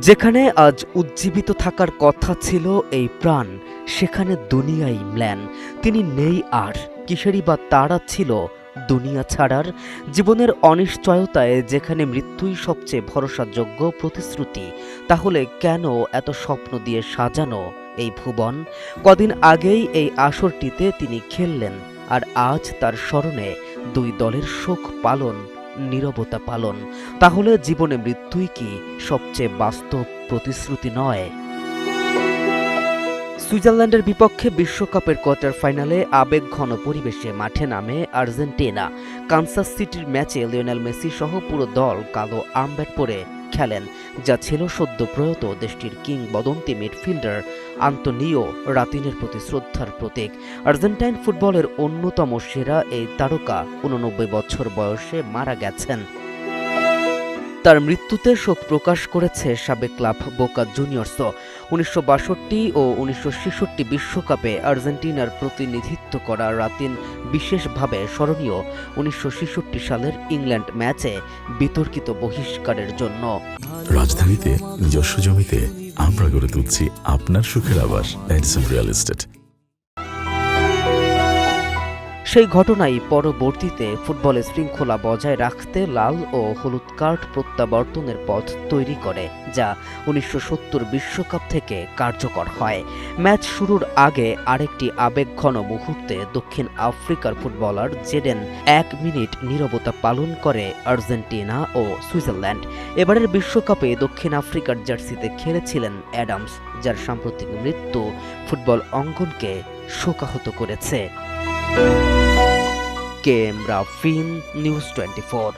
যেখানে আজ উজ্জীবিত থাকার কথা ছিল এই প্রাণ, সেখানে দুনিয়াই ম্লান। তিনি নেই আর, কিসেরই বা তাড়া ছিল দুনিয়া ছাড়ার। জীবনের অনিশ্চয়তায় যেখানে মৃত্যুই সবচেয়ে ভরসাযোগ্য প্রতিশ্রুতি, তাহলে কেন এত স্বপ্ন দিয়ে সাজানো এই ভুবন? কদিন আগেই এই আসরটিতে তিনি খেললেন, আর আজ তার স্মরণে দুই দলের শোক পালন, নীরবতা পালন। তাহলে জীবনে মৃত্যুই কি সবচেয়ে বাস্তব প্রতিশ্রুতি নয়? সুইজারল্যান্ডের বিপক্ষে বিশ্বকাপের কোয়ার্টার ফাইনালে আবেগঘন পরিবেশে মাঠে নামে আর্জেন্টিনা। কানসাস সিটির ম্যাচে লিওনেল মেসি সহ পুরো দল কালো আর্মব্যাট পরে খেলেন, যা ছিল সদ্য প্রয়াত দেশটির কিংবদন্তি মিডফিল্ডার আন্তোনিও রাতিনের প্রতি শ্রদ্ধার প্রতীক। আর্জেন্টাইন ফুটবলের অন্যতম সেরা এই তারকা ৮৯ বছর বয়সে মারা গেছেন। তার মৃত্যুতে শোক প্রকাশ করেছে সাবেক ক্লাব বোকা জুনিয়র্সও। ১৯৬২ ও ১৯৬৬ বিশ্বকাপে আর্জেন্টিনার প্রতিনিধিত্ব করা রাতিন বিশেষভাবে স্মরণীয় ১৯৬৬ সালের ইংল্যান্ড ম্যাচে বিতর্কিত বহিষ্কারের জন্য। রাজধানীতে নিজস্ব জমিতে আমরা গড়ে তুলছি আপনার সুখের আবাস এডিসন রিয়েল এস্টেট। সেই ঘটনাই পরবর্তীতে ফুটবলে শৃঙ্খলা বজায় রাখতে লাল ও হলুদ কার্ড প্রত্যাবর্তনের পথ তৈরি করে, যা ১৯৭০ বিশ্বকাপ থেকে কার্যকর হয়। ম্যাচ শুরুর আগে আরেকটি আবেগঘন মুহূর্তে দক্ষিণ আফ্রিকার ফুটবলার জেডেন ১ মিনিট নীরবতা পালন করে আর্জেন্টিনা ও সুইজারল্যান্ড। এবারের বিশ্বকাপে দক্ষিণ আফ্রিকার জার্সিতে খেলেছিলেন অ্যাডামস, যার সাম্প্রতিক মৃত্যু ফুটবল অঙ্গনকে শোকাহত করেছে। কেএম রাফিন, নিউজ 24।